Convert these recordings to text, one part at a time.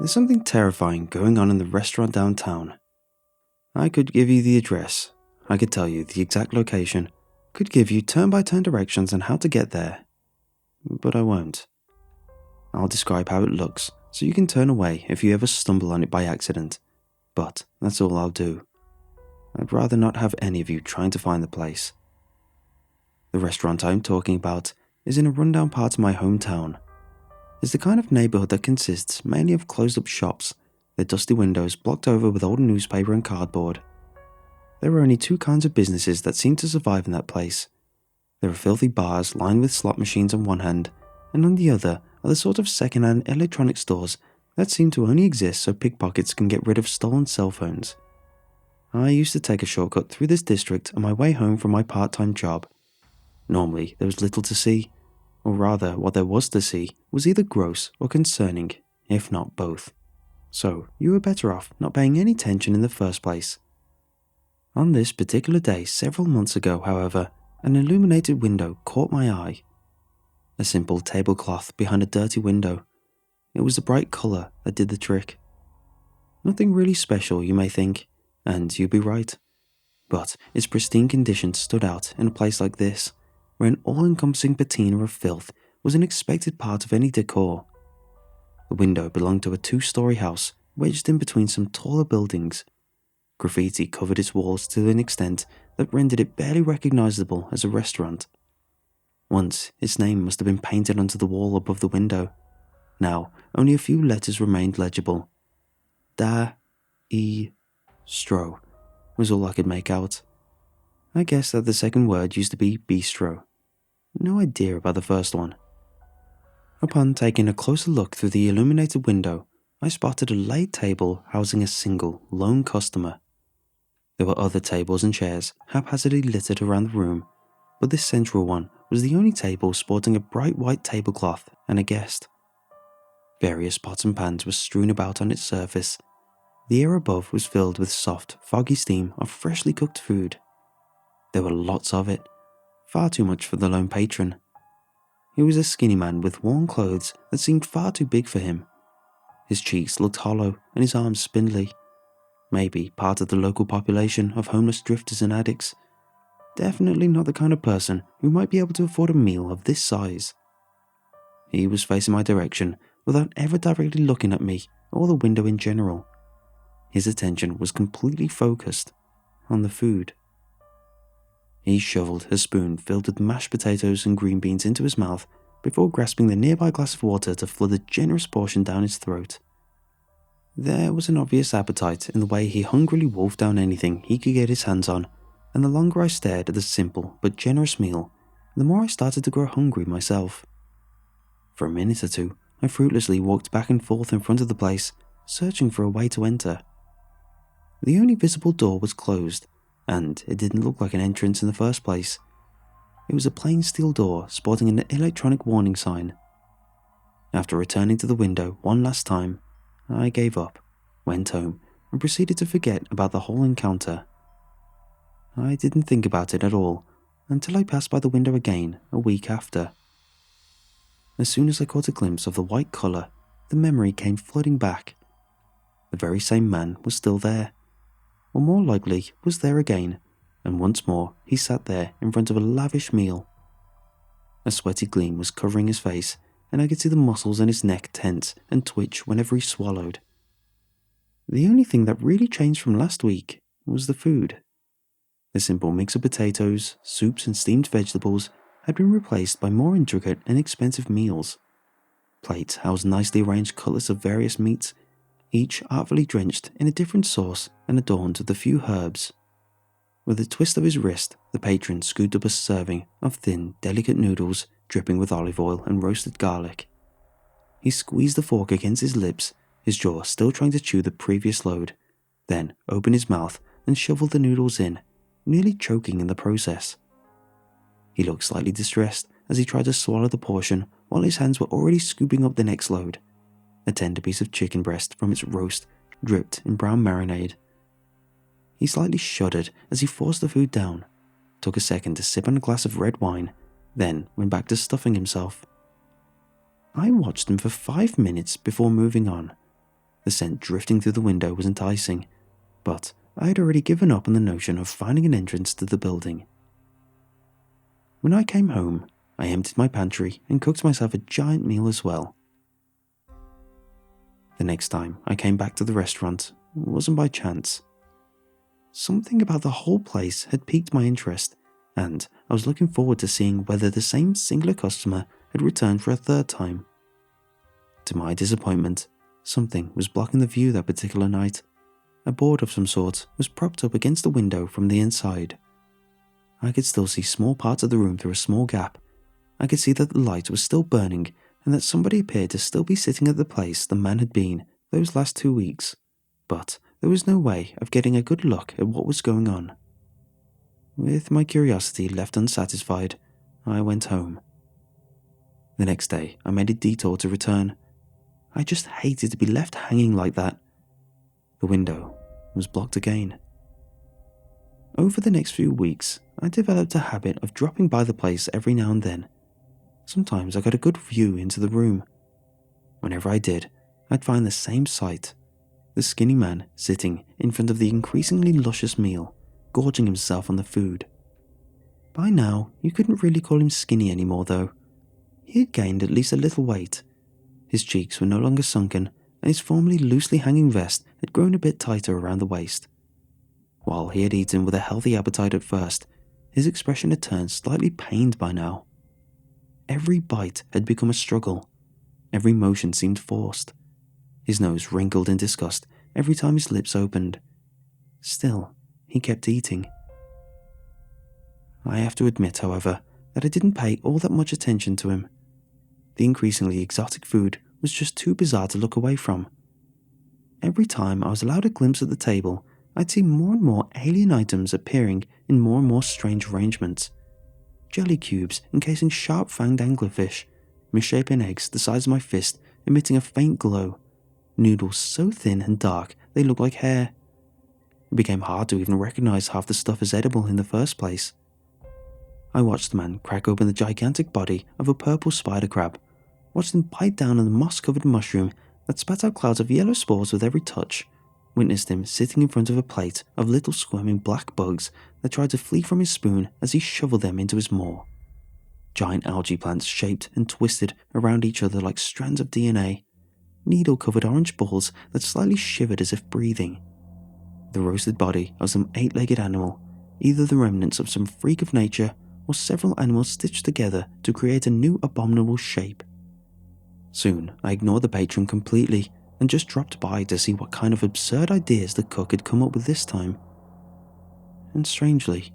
There's something terrifying going on in the restaurant downtown. I could give you the address, I could tell you the exact location, could give you turn-by-turn directions on how to get there, but I won't. I'll describe how it looks so you can turn away if you ever stumble on it by accident, but that's all I'll do. I'd rather not have any of you trying to find the place. The restaurant I'm talking about is in a rundown part of my hometown. It's the kind of neighborhood that consists mainly of closed-up shops, their dusty windows blocked over with old newspaper and cardboard. There are only two kinds of businesses that seem to survive in that place. There are filthy bars lined with slot machines on one hand, and on the other are the sort of second-hand electronic stores that seem to only exist so pickpockets can get rid of stolen cell phones. I used to take a shortcut through this district on my way home from my part-time job. Normally, there was little to see, or rather, what there was to see was either gross or concerning, if not both. So, you were better off not paying any attention in the first place. On this particular day several months ago, however, an illuminated window caught my eye. A simple tablecloth behind a dirty window. It was the bright colour that did the trick. Nothing really special, you may think, and you'd be right. But its pristine condition stood out in a place like this, where an all-encompassing patina of filth was an expected part of any decor. The window belonged to a two-story house wedged in between some taller buildings. Graffiti covered its walls to an extent that rendered it barely recognizable as a restaurant. Once, its name must have been painted onto the wall above the window. Now, only a few letters remained legible. Da-e-stro was all I could make out. I guess that the second word used to be bistro. No idea about the first one. Upon taking a closer look through the illuminated window, I spotted a laid table housing a single, lone customer. There were other tables and chairs haphazardly littered around the room, but this central one was the only table sporting a bright white tablecloth and a guest. Various pots and pans were strewn about on its surface. The air above was filled with soft, foggy steam of freshly cooked food. There were lots of it, far too much for the lone patron. He was a skinny man with worn clothes that seemed far too big for him. His cheeks looked hollow and his arms spindly. Maybe part of the local population of homeless drifters and addicts. Definitely not the kind of person who might be able to afford a meal of this size. He was facing my direction without ever directly looking at me or the window in general. His attention was completely focused on the food. He shoveled a spoon filled with mashed potatoes and green beans into his mouth before grasping the nearby glass of water to flood a generous portion down his throat. There was an obvious appetite in the way he hungrily wolfed down anything he could get his hands on, and the longer I stared at the simple but generous meal, the more I started to grow hungry myself. For a minute or two, I fruitlessly walked back and forth in front of the place, searching for a way to enter. The only visible door was closed, and it didn't look like an entrance in the first place. It was a plain steel door sporting an electronic warning sign. After returning to the window one last time, I gave up, went home, and proceeded to forget about the whole encounter. I didn't think about it at all until I passed by the window again a week after. As soon as I caught a glimpse of the white colour, the memory came flooding back. The very same man was still there, or more likely was there again, and once more he sat there in front of a lavish meal. A sweaty gleam was covering his face, and I could see the muscles in his neck tense and twitch whenever he swallowed. The only thing that really changed from last week was the food. The simple mix of potatoes, soups and steamed vegetables had been replaced by more intricate and expensive meals. Plates housed nicely arranged cutlets of various meats, each artfully drenched in a different sauce and adorned with a few herbs. With a twist of his wrist, the patron scooped up a serving of thin, delicate noodles dripping with olive oil and roasted garlic. He squeezed the fork against his lips, his jaw still trying to chew the previous load, then opened his mouth and shoveled the noodles in, nearly choking in the process. He looked slightly distressed as he tried to swallow the portion while his hands were already scooping up the next load. A tender piece of chicken breast from its roast dripped in brown marinade. He slightly shuddered as he forced the food down, took a second to sip on a glass of red wine, then went back to stuffing himself. I watched him for 5 minutes before moving on. The scent drifting through the window was enticing, but I had already given up on the notion of finding an entrance to the building. When I came home, I emptied my pantry and cooked myself a giant meal as well. The next time I came back to the restaurant wasn't by chance. Something about the whole place had piqued my interest, and I was looking forward to seeing whether the same singular customer had returned for a third time. To my disappointment, something was blocking the view that particular night. A board of some sort was propped up against the window from the inside. I could still see small parts of the room through a small gap. I could see that the light was still burning and that somebody appeared to still be sitting at the place the man had been those last 2 weeks, but there was no way of getting a good look at what was going on. With my curiosity left unsatisfied, I went home. The next day, I made a detour to return. I just hated to be left hanging like that. The window was blocked again. Over the next few weeks, I developed a habit of dropping by the place every now and then. Sometimes I got a good view into the room. Whenever I did, I'd find the same sight. The skinny man sitting in front of the increasingly luscious meal, gorging himself on the food. By now, you couldn't really call him skinny anymore though. He had gained at least a little weight. His cheeks were no longer sunken, and his formerly loosely hanging vest had grown a bit tighter around the waist. While he had eaten with a healthy appetite at first, his expression had turned slightly pained by now. Every bite had become a struggle. Every motion seemed forced. His nose wrinkled in disgust every time his lips opened. Still, he kept eating. I have to admit, however, that I didn't pay all that much attention to him. The increasingly exotic food was just too bizarre to look away from. Every time I was allowed a glimpse at the table, I'd see more and more alien items appearing in more and more strange arrangements. Jelly cubes encasing sharp-fanged anglerfish, misshapen eggs the size of my fist emitting a faint glow, noodles so thin and dark they looked like hair. It became hard to even recognize half the stuff as edible in the first place. I watched the man crack open the gigantic body of a purple spider crab, watched him bite down on the moss-covered mushroom that spat out clouds of yellow spores with every touch, witnessed him sitting in front of a plate of little squirming black bugs that tried to flee from his spoon as he shoveled them into his maw. Giant algae plants shaped and twisted around each other like strands of DNA, needle-covered orange balls that slightly shivered as if breathing. The roasted body of some 8-legged animal, either the remnants of some freak of nature or several animals stitched together to create a new abominable shape. Soon, I ignored the patron completely and just dropped by to see what kind of absurd ideas the cook had come up with this time. And strangely,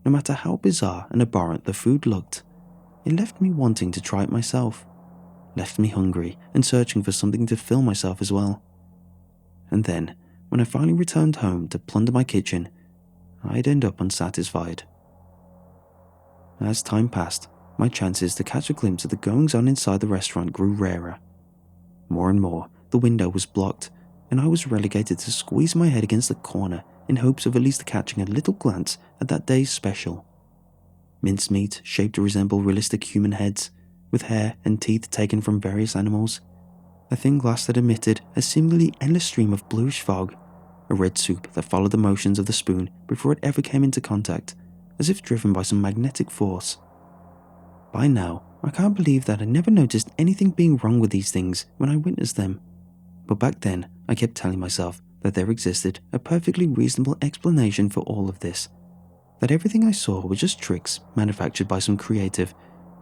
no matter how bizarre and abhorrent the food looked, it left me wanting to try it myself, left me hungry and searching for something to fill myself as well. And then, when I finally returned home to plunder my kitchen, I'd end up unsatisfied. As time passed, my chances to catch a glimpse of the goings-on inside the restaurant grew rarer. More and more, the window was blocked, and I was relegated to squeeze my head against the corner in hopes of at least catching a little glance at that day's special. Mincemeat shaped to resemble realistic human heads, with hair and teeth taken from various animals. A thin glass that emitted a seemingly endless stream of bluish fog. A red soup that followed the motions of the spoon before it ever came into contact, as if driven by some magnetic force. By now, I can't believe that I never noticed anything being wrong with these things when I witnessed them. But back then, I kept telling myself that there existed a perfectly reasonable explanation for all of this. That everything I saw were just tricks manufactured by some creative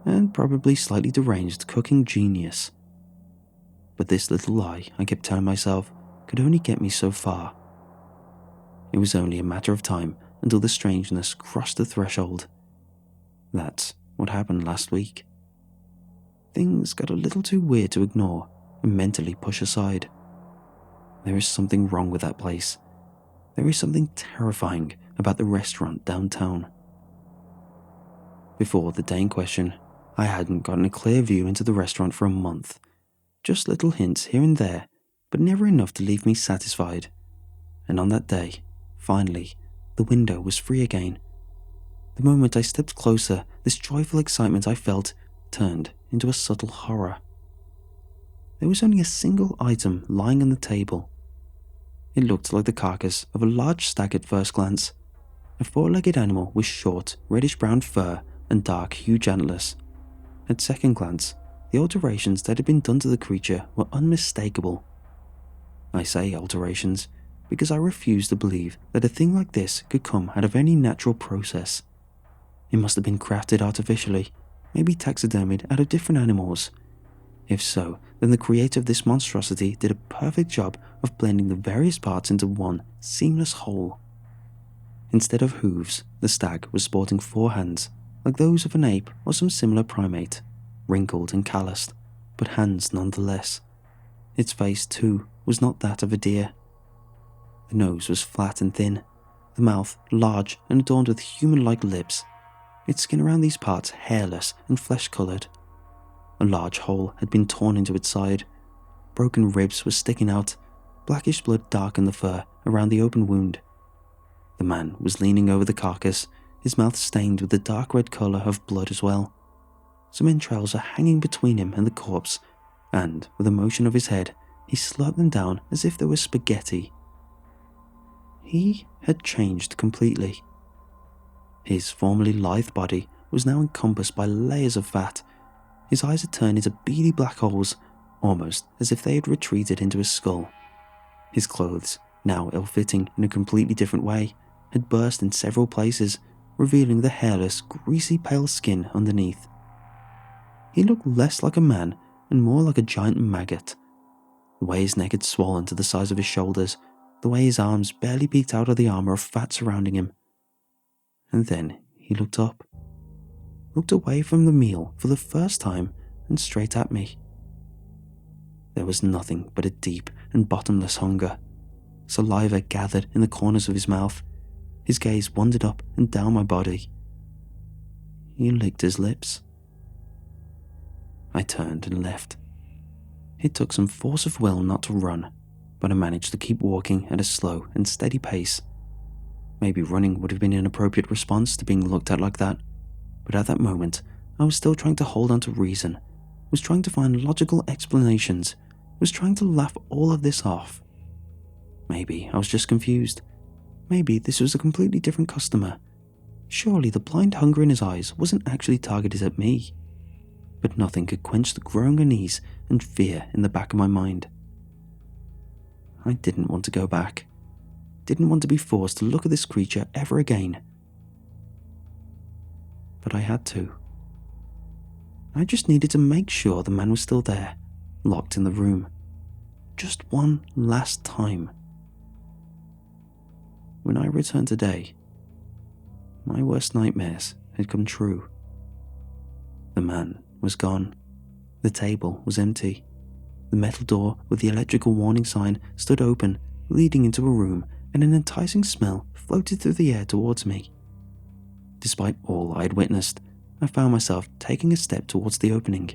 and probably slightly deranged cooking genius. But this little lie, I kept telling myself, could only get me so far. It was only a matter of time until the strangeness crossed the threshold. That's what happened last week. Things got a little too weird to ignore and mentally push aside. There is something wrong with that place. There is something terrifying about the restaurant downtown. Before the day in question, I hadn't gotten a clear view into the restaurant for a month. Just little hints here and there, but never enough to leave me satisfied. And on that day, finally, the window was free again. The moment I stepped closer, this joyful excitement I felt turned into a subtle horror. There was only a single item lying on the table, It looked like the carcass of a large stag at first glance, a four-legged animal with short, reddish-brown fur and dark, huge antlers. At second glance, the alterations that had been done to the creature were unmistakable. I say alterations because I refuse to believe that a thing like this could come out of any natural process. It must have been crafted artificially, maybe taxidermied out of different animals. If so, then the creator of this monstrosity did a perfect job of blending the various parts into one seamless whole. Instead of hooves, the stag was sporting 4 hands, like those of an ape or some similar primate, wrinkled and calloused, but hands nonetheless. Its face, too, was not that of a deer. The nose was flat and thin, the mouth large and adorned with human-like lips, its skin around these parts hairless and flesh-coloured. A large hole had been torn into its side. Broken ribs were sticking out. Blackish blood darkened the fur around the open wound. The man was leaning over the carcass, his mouth stained with the dark red colour of blood as well. Some entrails were hanging between him and the corpse, and, with a motion of his head, he slurped them down as if they were spaghetti. He had changed completely. His formerly lithe body was now encompassed by layers of fat. His eyes had turned into beady black holes, almost as if they had retreated into his skull. His clothes, now ill-fitting in a completely different way, had burst in several places, revealing the hairless, greasy pale skin underneath. He looked less like a man and more like a giant maggot. The way his neck had swollen to the size of his shoulders, the way his arms barely peeked out of the armour of fat surrounding him. And then he looked up. Looked away from the meal for the first time and straight at me. There was nothing but a deep and bottomless hunger. Saliva gathered in the corners of his mouth. His gaze wandered up and down my body. He licked his lips. I turned and left. It took some force of will not to run, but I managed to keep walking at a slow and steady pace. Maybe running would have been an appropriate response to being looked at like that, but at that moment, I was still trying to hold on to reason, was trying to find logical explanations, was trying to laugh all of this off. Maybe I was just confused. Maybe this was a completely different customer. Surely the blind hunger in his eyes wasn't actually targeted at me. But nothing could quench the growing unease and fear in the back of my mind. I didn't want to go back. Didn't want to be forced to look at this creature ever again. But I had to. I just needed to make sure the man was still there, locked in the room. Just one last time. When I returned today, my worst nightmares had come true. The man was gone. The table was empty. The metal door with the electrical warning sign stood open, leading into a room, and an enticing smell floated through the air towards me. Despite all I had witnessed, I found myself taking a step towards the opening.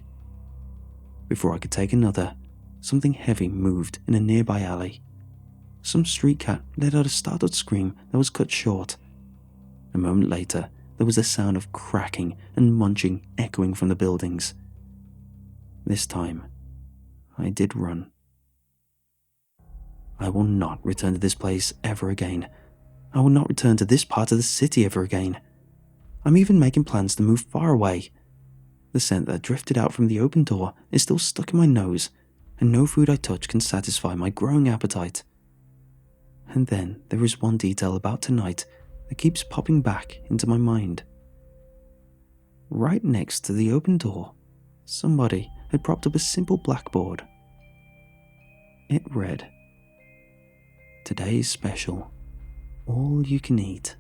Before I could take another, something heavy moved in a nearby alley. Some street cat let out a startled scream that was cut short. A moment later, there was a sound of cracking and munching echoing from the buildings. This time, I did run. I will not return to this place ever again. I will not return to this part of the city ever again. I'm even making plans to move far away. The scent that drifted out from the open door is still stuck in my nose, and no food I touch can satisfy my growing appetite. And then there is one detail about tonight that keeps popping back into my mind. Right next to the open door, somebody had propped up a simple blackboard. It read, "Today's special, all you can eat."